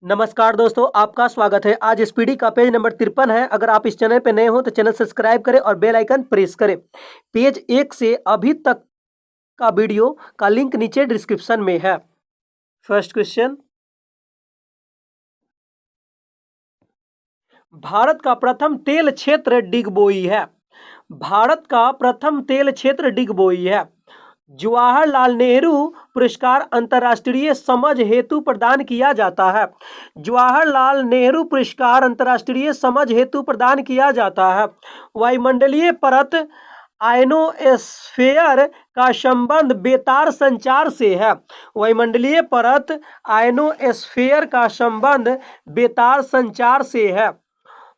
नमस्कार दोस्तों, आपका स्वागत है। आज स्पीडी का पेज नंबर 53 है। अगर आप इस चैनल पर नए हो तो चैनल सब्सक्राइब करें और बेल आइकन प्रेस करें। पेज 1 से अभी तक का वीडियो का लिंक नीचे डिस्क्रिप्शन में है। फर्स्ट क्वेश्चन, भारत का प्रथम तेल क्षेत्र डिगबोई है। भारत का प्रथम तेल क्षेत्र डिगबोई है। जवाहरलाल नेहरू पुरस्कार अंतर्राष्ट्रीय समझ हेतु प्रदान किया जाता है। जवाहरलाल नेहरू पुरस्कार अंतर्राष्ट्रीय समझ हेतु प्रदान किया जाता है। वायुमंडलीय परत आयनोस्फेयर का संबंध बेतार संचार से है। वायुमंडलीय परत आयनोस्फेयर का संबंध बेतार संचार से है।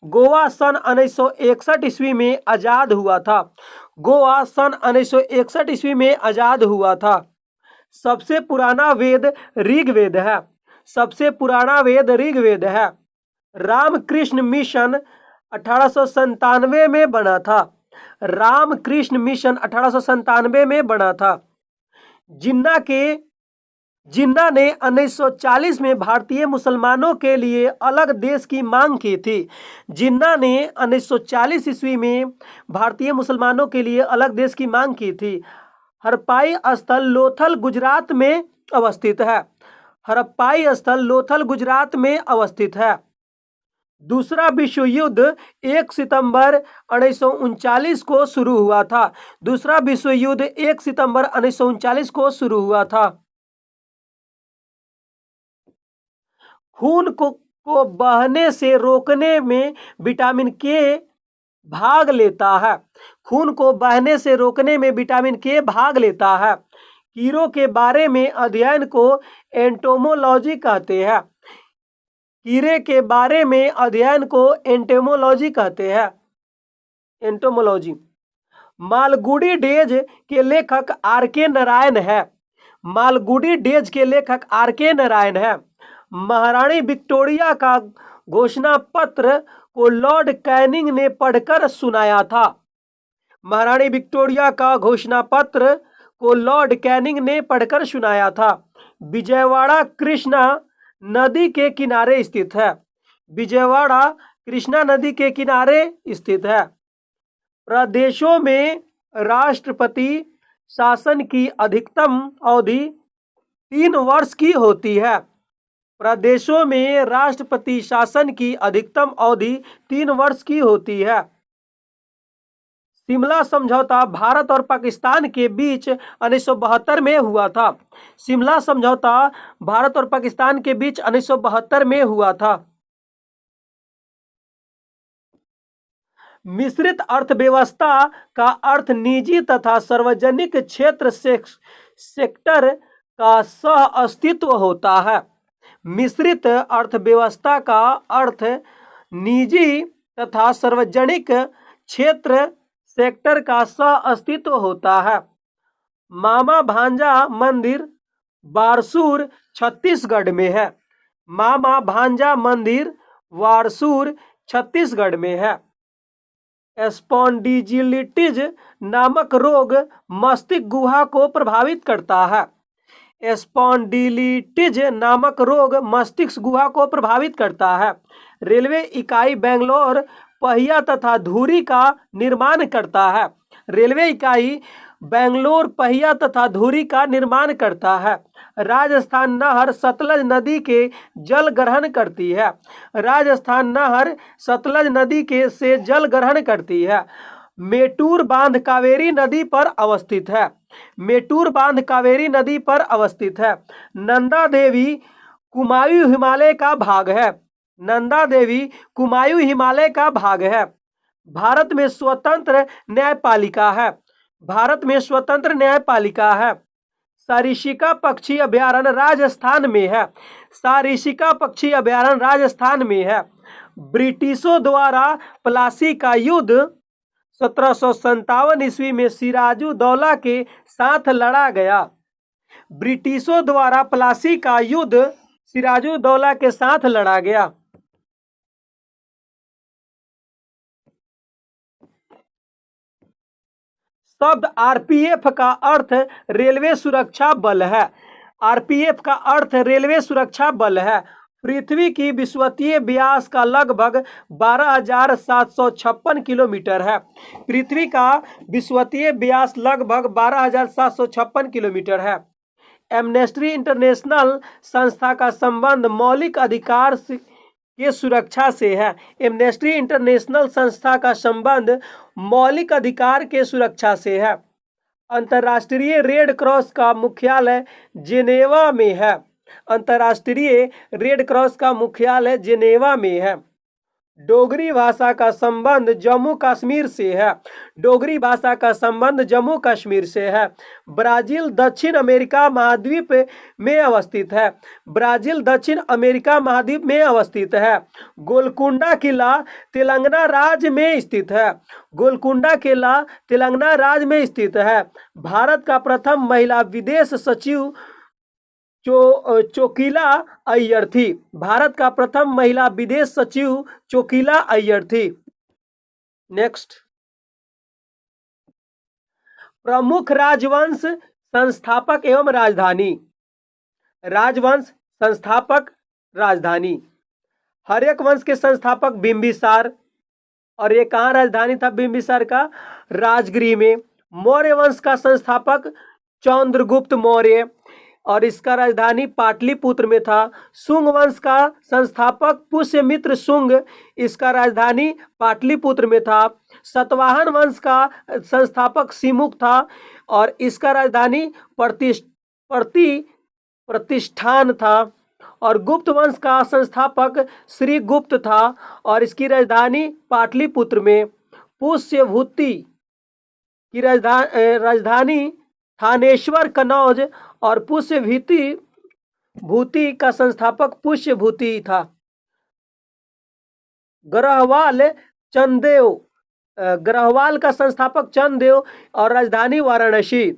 गोवा सन 1961 ईस्वी में आजाद हुआ था। गोवा सन 1961 ईस्वी में आजाद हुआ था। सबसे पुराना वेद ऋग्वेद है। सबसे पुराना वेद ऋग्वेद है। रामकृष्ण मिशन 1897 में बना था। रामकृष्ण मिशन 1897 में बना था। जिन्ना ने 1940 में भारतीय मुसलमानों के लिए अलग देश की मांग की थी। जिन्ना ने 1940 ईस्वी में भारतीय मुसलमानों के लिए अलग देश की मांग की थी। हड़प्पाई स्थल लोथल गुजरात में अवस्थित है। हड़प्पाई स्थल लोथल गुजरात में अवस्थित है। दूसरा विश्व युद्ध 1 सितंबर 1939 को शुरू हुआ था। दूसरा विश्व युद्ध 1 सितंबर 1939 को शुरू हुआ था। खून को बहने से रोकने में विटामिन के भाग लेता है। खून को बहने से रोकने में विटामिन के भाग लेता है। कीड़ों के बारे में अध्ययन को एंटोमोलॉजी कहते हैं। कीड़े के बारे में अध्ययन को एंटोमोलॉजी कहते हैं। एंटोमोलॉजी। मालगुडी डेज के लेखक आर के नारायण है। मालगुडी डेज के लेखक आर के नारायण है। महारानी विक्टोरिया का घोषणा पत्र को लॉर्ड कैनिंग ने पढ़कर सुनाया था। महारानी विक्टोरिया का घोषणा पत्र को लॉर्ड कैनिंग ने पढ़कर सुनाया था। विजयवाड़ा कृष्णा नदी के किनारे स्थित है। विजयवाड़ा कृष्णा नदी के किनारे स्थित है। प्रदेशों में राष्ट्रपति शासन की अधिकतम अवधि 3 वर्ष की होती है। प्रदेशों में राष्ट्रपति शासन की अधिकतम अवधि 3 वर्ष की होती है। शिमला समझौता भारत और पाकिस्तान के बीच 1972 में हुआ था। शिमला समझौता भारत और पाकिस्तान के बीच 1972 में हुआ था। मिश्रित अर्थव्यवस्था का अर्थ निजी तथा सार्वजनिक क्षेत्र सेक्टर का सह अस्तित्व होता है। मिश्रित अर्थव्यवस्था का अर्थ निजी तथा सार्वजनिक क्षेत्र सेक्टर का सह अस्तित्व होता है। मामा भांजा मंदिर वारसूर छत्तीसगढ़ में है। मामा भांजा मंदिर वारसूर छत्तीसगढ़ में है। स्पॉन्डिलिटिस नामक रोग मस्तिष्क गुहा को प्रभावित करता है। स्पॉन्डिलिटिस नामक रोग मस्तिष्क गुहा को प्रभावित करता है। रेलवे इकाई बेंगलोर पहिया तथा धुरी का निर्माण करता है। रेलवे इकाई बेंगलोर पहिया तथा धुरी का निर्माण करता है। राजस्थान नहर सतलज नदी के जल ग्रहण करती है। राजस्थान नहर सतलज नदी के से जल ग्रहण करती है। मेटूर बांध कावेरी नदी पर अवस्थित है। मेटूर बांध कावेरी नदी पर अवस्थित है। नंदा देवी कुमायूं हिमालय का भाग है। नंदा देवी कुमायूं हिमालय का भाग है। भारत में स्वतंत्र न्यायपालिका है। भारत में स्वतंत्र न्यायपालिका है। सारिस्का पक्षी अभयारण्य राजस्थान में है। सारिस्का पक्षी अभयारण्य राजस्थान में है। ब्रिटिशों द्वारा प्लासी का युद्ध 1757 ईस्वी में सिराजुद्दौला के साथ लड़ा गया। ब्रिटिशों द्वारा प्लासी का युद्ध सिराजुद्दौला के साथ लड़ा गया। शब्द आरपीएफ का अर्थ रेलवे सुरक्षा बल है। आरपीएफ का अर्थ रेलवे सुरक्षा बल है। पृथ्वी की विषुवतीय व्यास का लगभग 12,756 किलोमीटर है। पृथ्वी का विषुवतीय व्यास लगभग 12,756 किलोमीटर है। एम्नेस्टी इंटरनेशनल संस्था का संबंध मौलिक अधिकार के सुरक्षा से है। एम्नेस्टी इंटरनेशनल संस्था का संबंध मौलिक अधिकार के सुरक्षा से है। अंतर्राष्ट्रीय रेड क्रॉस का मुख्यालय जेनेवा में है। अंतर्राष्ट्रीय रेड क्रॉस का मुख्यालय जेनेवा में है। डोगरी भाषा का संबंध जम्मू कश्मीर से है। डोगरी भाषा का संबंध जम्मू कश्मीर से है। ब्राजील दक्षिण अमेरिका महाद्वीप में अवस्थित है। ब्राजील दक्षिण अमेरिका महाद्वीप में अवस्थित है। गोलकुंडा किला तेलंगाना राज्य में स्थित है। गोलकुंडा किला तेलंगाना राज्य में स्थित है। भारत का प्रथम महिला विदेश सचिव चोकिला अय्यर थी। भारत का प्रथम महिला विदेश सचिव चोकिला अय्यर थी। नेक्स्ट, प्रमुख राजवंश संस्थापक एवं राजधानी। राजवंश संस्थापक राजधानी। हर्यक वंश के संस्थापक बिंबिसार, और ये कहाँ राजधानी था बिंबिसार का? राजगृह में। मौर्य वंश का संस्थापक चंद्रगुप्त मौर्य, और इसका राजधानी पाटलिपुत्र में था। शुंग वंश का संस्थापक पुष्यमित्र शुंग, इसका राजधानी पाटलिपुत्र में था। सतवाहन वंश का संस्थापक सिमुक था, और इसका राजधानी प्रतिष्ठान था। और गुप्त वंश का संस्थापक श्रीगुप्त था, और इसकी राजधानी पाटलिपुत्र में। पुष्यभूति की राजधानी थानेश्वर कनौज, और पुष्यभूति का संस्थापक पुष्यभूति था। ग्रहवाल का संस्थापक चंद्रदेव, और राजधानी वाराणसी।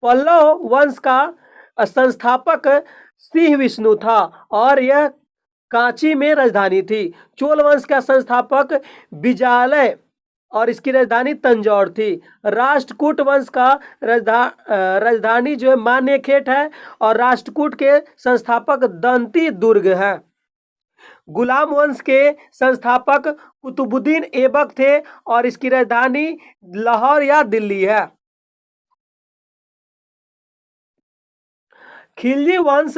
पल्लव वंश का संस्थापक सिंह विष्णु था, और यह कांची में राजधानी थी। चोल वंश का संस्थापक विजयालय, और इसकी राजधानी तंजौर थी। राष्ट्रकूट वंश का राजधानी जो है मान्यखेट है, और राष्ट्रकूट के संस्थापक दंती दुर्ग है। गुलाम वंश के संस्थापक कुतुबुद्दीन ऐबक थे, और इसकी राजधानी लाहौर या दिल्ली है। खिलजी वंश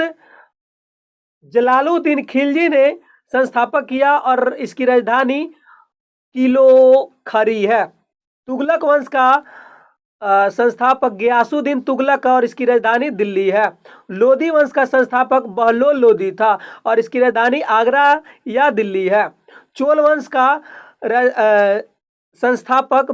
जलालुद्दीन खिलजी ने संस्थापक किया, और इसकी राजधानी किलोखरी है। तुगलक वंश का संस्थापक गयासुद्दीन तुगलक, और इसकी राजधानी दिल्ली है। लोधी वंश का संस्थापक बहलोल लोधी था, और इसकी राजधानी आगरा या दिल्ली है। चोल वंश का संस्थापक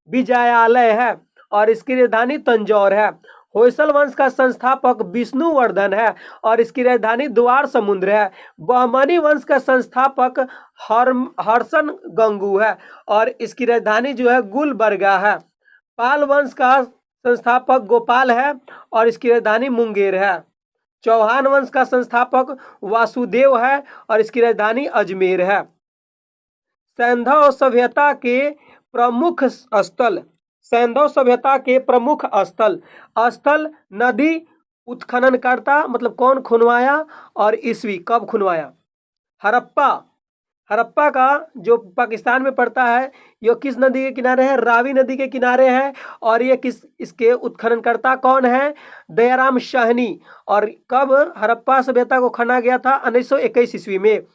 विजयालय है, और इसकी राजधानी तंजौर है। होयसल वंश का संस्थापक विष्णुवर्धन है, और इसकी राजधानी द्वार समुद्र है। बहमनी वंश का संस्थापक हर्षण गंगू है, और इसकी राजधानी जो है गुलबर्गा है। पाल वंश का संस्थापक गोपाल है, और इसकी राजधानी मुंगेर है। चौहान वंश का संस्थापक वासुदेव है, और इसकी राजधानी अजमेर है। सैंधव सभ्यता के प्रमुख स्थल। सैंधव सभ्यता के प्रमुख स्थल नदी उत्खननकर्ता, मतलब कौन खुनवाया, और ईस्वी कब खुनवाया? हड़प्पा का जो पाकिस्तान में पड़ता है, यह किस नदी के किनारे है? रावी नदी के किनारे है। और ये इसके उत्खननकर्ता कौन है? दयाराम साहनी। और कब हड़प्पा सभ्यता को खना गया था? 1921 ईस्वी में।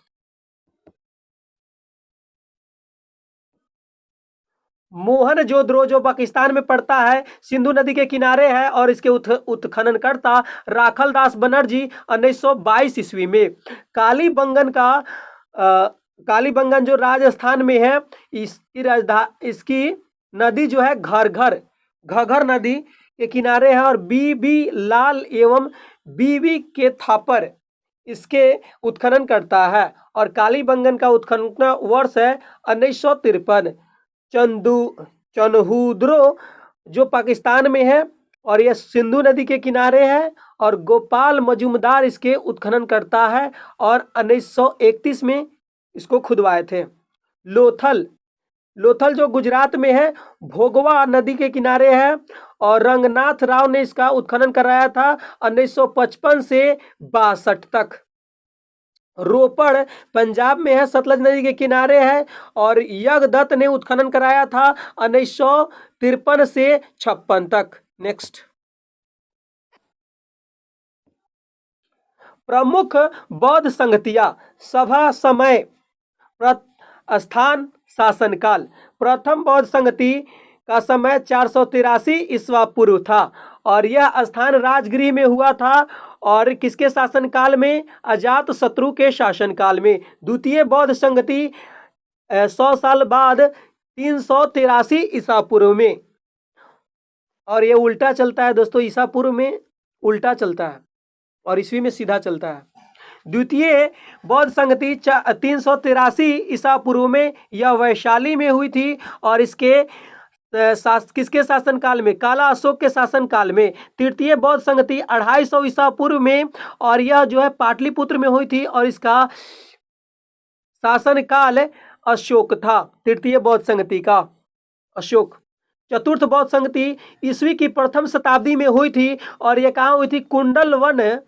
मोहनजोदड़ो जो पाकिस्तान में पड़ता है, सिंधु नदी के किनारे है, और इसके उत्खननकर्ता राखलदास बनर्जी 1922 ईस्वी में। कालीबंगन जो राजस्थान में है, इसकी नदी जो है घग्गर नदी के किनारे है, और बीबी लाल एवं बीबी के थापर इसके उत्खनन करता है। और कालीबंगन का उत्खनन वर्ष है 1953। चन्हूद्रो जो पाकिस्तान में है, और यह सिंधु नदी के किनारे है, और गोपाल मजूमदार इसके उत्खनन करता है, और 1931 में इसको खुदवाए थे। लोथल जो गुजरात में है, भोगवा नदी के किनारे है, और रंगनाथ राव ने इसका उत्खनन कराया था 1955 से 62 तक। रोपड़ पंजाब में है, सतलज नदी के किनारे है। और यज्ञदत्त ने उत्खनन कराया था 1953 से 56 तक। नेक्स्ट, प्रमुख बौद्ध संगतियां, सभा, समय, स्थान, शासनकाल। प्रथम बौद्ध संगति का समय 483 ईस्वा पूर्व था और यह स्थान राजगृह में हुआ था। और किसके शासनकाल में? अजात शत्रु के शासनकाल में। द्वितीय बौद्ध संगति 100 साल बाद 383 ईसा पूर्व में। और ये उल्टा चलता है दोस्तों, ईसा पूर्व में उल्टा चलता है और ईस्वी में सीधा चलता है। द्वितीय बौद्ध संगति 383 ईसा पूर्व में, यह वैशाली में हुई थी और इसके किसके शासनकाल में? काला अशोक के शासनकाल में। तृतीय बौद्ध संगति 250 ईसा पूर्व में और यह जो है पाटलिपुत्र में हुई थी और इसका शासनकाल अशोक था। तृतीय बौद्ध संगति का अशोक। चतुर्थ बौद्ध संगति ईस्वी की प्रथम शताब्दी में हुई थी और यह कहाँ हुई थी? कुंडलवन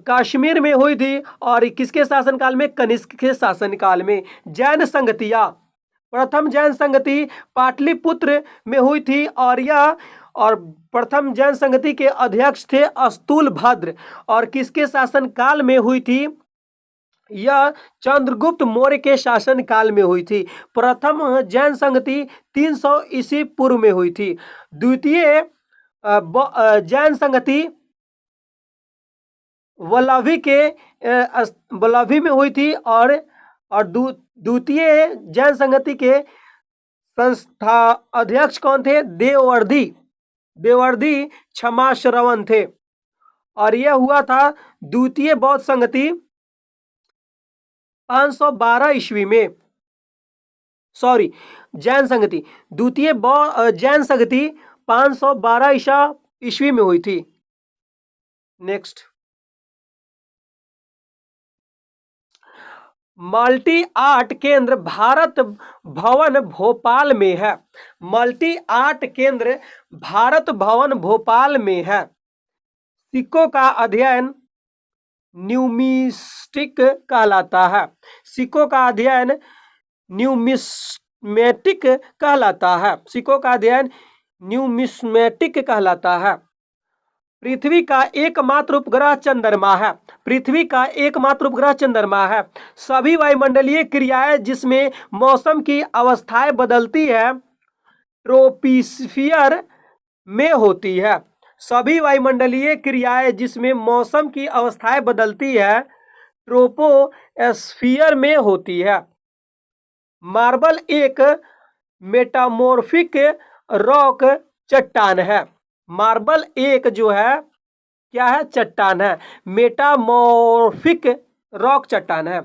कश्मीर में हुई थी और किसके शासनकाल में? कनिष्क के शासनकाल में। जैन संगतियां, प्रथम जैन संगति पाटलिपुत्र में हुई थी और प्रथम जैन संगति के अध्यक्ष थे अस्तुल भद्र और किसके शासनकाल में हुई थी? यह चंद्रगुप्त मौर्य के शासनकाल में हुई थी। प्रथम जैन संगति 300 ईस्वी पूर्व में हुई थी। द्वितीय जैन संगति वल्लभी में हुई थी और द्वितीय जैन संगति के संस्था अध्यक्ष कौन थे? देवर्धि क्षमाश्रवण थे और यह हुआ था द्वितीय बौद्ध संगति 512 ईस्वी में। सॉरी, जैन संगति, द्वितीय जैन संगति 512 ईस्वी में हुई थी। नेक्स्ट, मल्टी आर्ट केंद्र भारत भवन भोपाल में है। मल्टी आर्ट केंद्र भारत भवन भोपाल में है। सिक्कों का अध्ययन न्यूमिस्टिक कहलाता है। सिक्कों का अध्ययन न्यूमिस्मेटिक कहलाता है। सिक्कों का अध्ययन न्यूमिस्मेटिक कहलाता है। पृथ्वी का एकमात्र उपग्रह चंद्रमा है। पृथ्वी का एकमात्र उपग्रह चंद्रमा है। सभी वायुमंडलीय क्रियाएं जिसमें मौसम की अवस्थाएं बदलती है ट्रोपोस्फियर में होती है। सभी वायुमंडलीय क्रियाएं जिसमें मौसम की अवस्थाएं बदलती है ट्रोपोस्फियर में होती है। मार्बल एक मेटामॉर्फिक रॉक चट्टान है। मार्बल एक जो है क्या है? चट्टान है। मेटामॉर्फिक रॉक चट्टान है।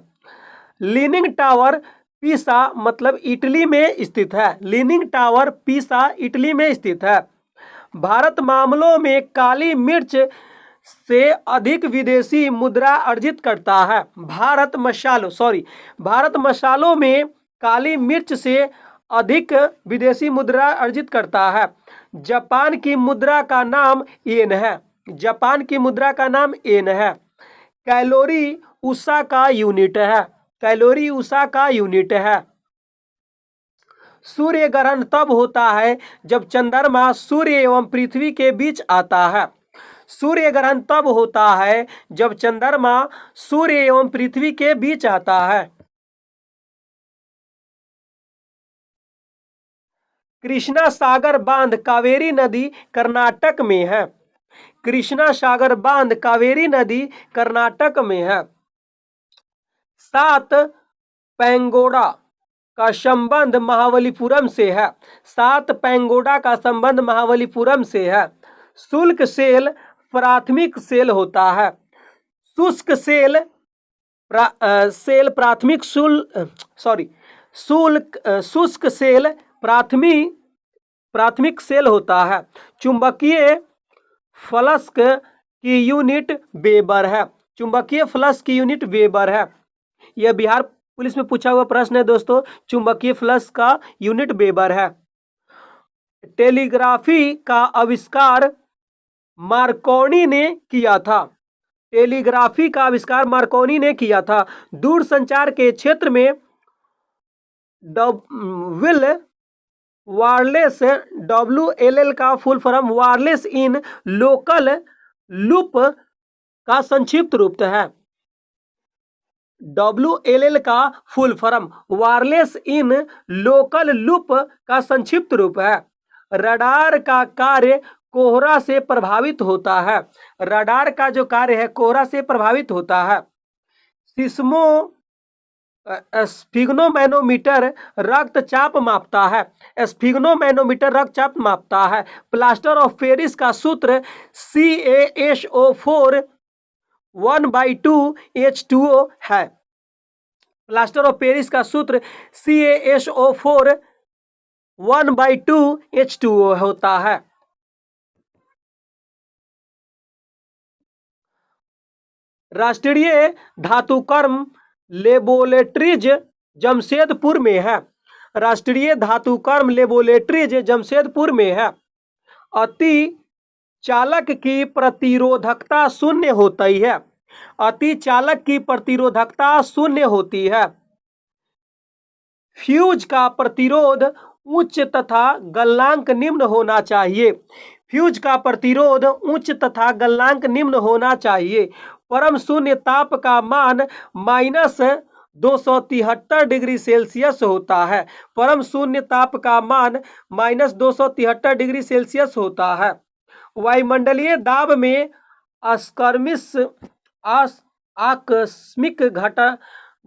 लीनिंग टावर पीसा मतलब इटली में स्थित है। लीनिंग टावर पीसा इटली में स्थित है। भारत मामलों में काली मिर्च से अधिक विदेशी मुद्रा अर्जित करता है। भारत मसालों में काली मिर्च से अधिक विदेशी मुद्रा अर्जित करता है। जापान की मुद्रा का नाम येन है। जापान की मुद्रा का नाम येन है। कैलोरी उषा का यूनिट है। कैलोरी उषा का यूनिट है। सूर्य ग्रहण तब होता है जब चंद्रमा सूर्य एवं पृथ्वी के बीच आता है। सूर्य ग्रहण तब होता है जब चंद्रमा सूर्य एवं पृथ्वी के बीच आता है। कृष्णा सागर बांध कावेरी नदी कर्नाटक में है। कृष्णा सागर बांध कावेरी नदी कर्नाटक में है। 7 पैंगोडा का संबंध महाबलीपुरम से है। 7 पैंगोडा का संबंध महाबलीपुरम से है। शुष्क सेल प्राथमिक सेल होता है। शुष्क सेल प्राथमिक शुष्क सेल प्राथमिक सेल होता है। चुंबकीय फ्लक्स की यूनिट वेबर है। चुंबकीय फ्लक्स की यूनिट वेबर है। यह बिहार पुलिस में पूछा हुआ प्रश्न है दोस्तों। चुंबकीय फ्लक्स का यूनिट वेबर है। टेलीग्राफी का आविष्कार मार्कोनी ने किया था। टेलीग्राफी का आविष्कार मार्कोनी ने किया था। दूरसंचार के क्षेत्र में विल वायरलेस, WLL का full form wireless in local loop का संक्षिप्त रूप है। WLL का full form wireless in local loop का संक्षिप्त रूप है। रडार का कार्य कोहरा से प्रभावित होता है। रडार का जो कार्य है कोहरा से प्रभावित होता है। सिस्मो स्फिग्नोमैनोमीटर रक्तचाप मापता है। स्फिग्नोमैनोमीटर रक्तचाप मापता है। प्लास्टर ऑफ पेरिस का सूत्र CaSO4 1/2H2O है। प्लास्टर ऑफ पेरिस का सूत्र CaSO4 1/2H2O होता है। राष्ट्रीय धातुकर्म लेबोरेटरीज जमशेदपुर में है। राष्ट्रीय धातुकर्म लेबोरेटरीज जमशेदपुर में है। अति चालक की प्रतिरोधकता शून्य होती है। अति चालक की प्रतिरोधकता शून्य होती है। फ्यूज का प्रतिरोध उच्च तथा गलनांक निम्न होना चाहिए। फ्यूज का प्रतिरोध उच्च तथा गलनांक निम्न होना चाहिए। परम शून्य ताप का मान -273 डिग्री सेल्सियस होता है। परम शून्य ताप का मान -273 डिग्री सेल्सियस होता है। वायुमंडलीय दाब में आकस्मिक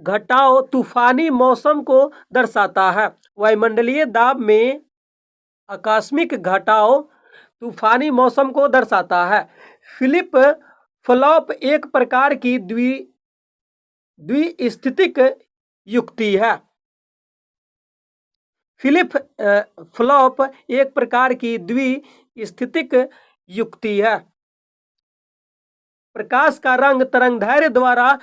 घटाव तूफानी मौसम को दर्शाता है। वायुमंडलीय दाब में आकस्मिक घटाव तूफानी मौसम को दर्शाता है। फ्लिप फ्लॉप एक प्रकार की द्विस्थितिक युक्ति है। फ्लिप फ्लॉप एक प्रकार की द्विस्थितिक युक्ति है। प्रकाश का रंग तरंगदैर्घ्य द्वारा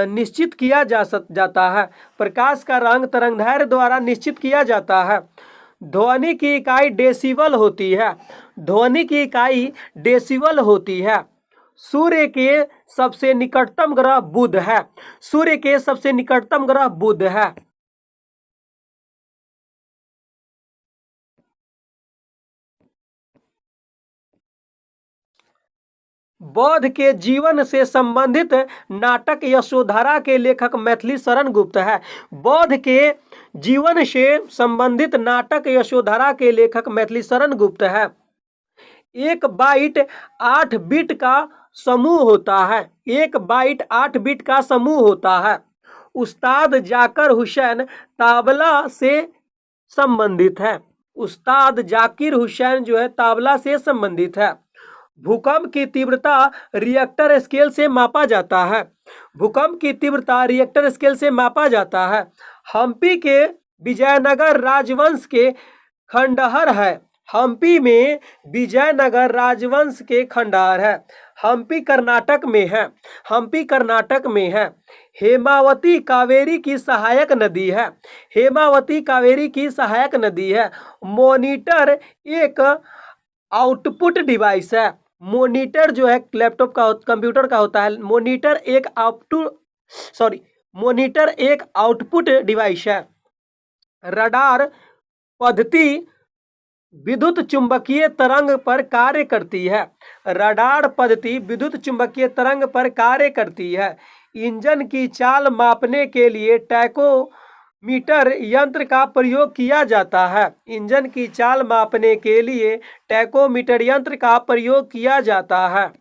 निश्चित किया जाता है। प्रकाश का रंग तरंगदैर्घ्य द्वारा निश्चित किया जाता है। ध्वनि की इकाई डेसिबल होती है। ध्वनि की इकाई डेसिबल होती है। सूर्य के सबसे निकटतम ग्रह बुध है। सूर्य के सबसे निकटतम ग्रह बुध है। बौद्ध के जीवन से संबंधित नाटक यशोधरा के लेखक मैथिली शरण गुप्त है। बौद्ध के जीवन से संबंधित नाटक यशोधरा के लेखक मैथिली शरण गुप्त है। 1 बाइट 8 बिट का समूह होता है। 1 बाइट 8 बिट का समूह होता है। उस्ताद जाकिर हुसैन तबला से संबंधित है। उस्ताद जाकिर हुसैन जो है तबला से संबंधित है। भूकंप की तीव्रता रिएक्टर स्केल से मापा जाता है। भूकंप की तीव्रता रिएक्टर स्केल से मापा जाता है। हम्पी के विजयनगर राजवंश के खंडहर है। हम्पी में विजयनगर राजवंश के खंडहर है। हम्पी कर्नाटक में है। हम्पी कर्नाटक में है। हेमावती कावेरी की सहायक नदी है। हेमावती कावेरी की सहायक नदी है। मॉनिटर एक आउटपुट डिवाइस है। मॉनिटर जो है लैपटॉप का कंप्यूटर का होता है। मॉनिटर एक आउटपुट डिवाइस है। रडार पद्धति विद्युत चुंबकीय तरंग पर कार्य करती है। रडार पद्धति विद्युत चुंबकीय तरंग पर कार्य करती है। इंजन की चाल मापने के लिए टैकोमीटर यंत्र का प्रयोग किया जाता है। इंजन की चाल मापने के लिए टैकोमीटर यंत्र का प्रयोग किया जाता है।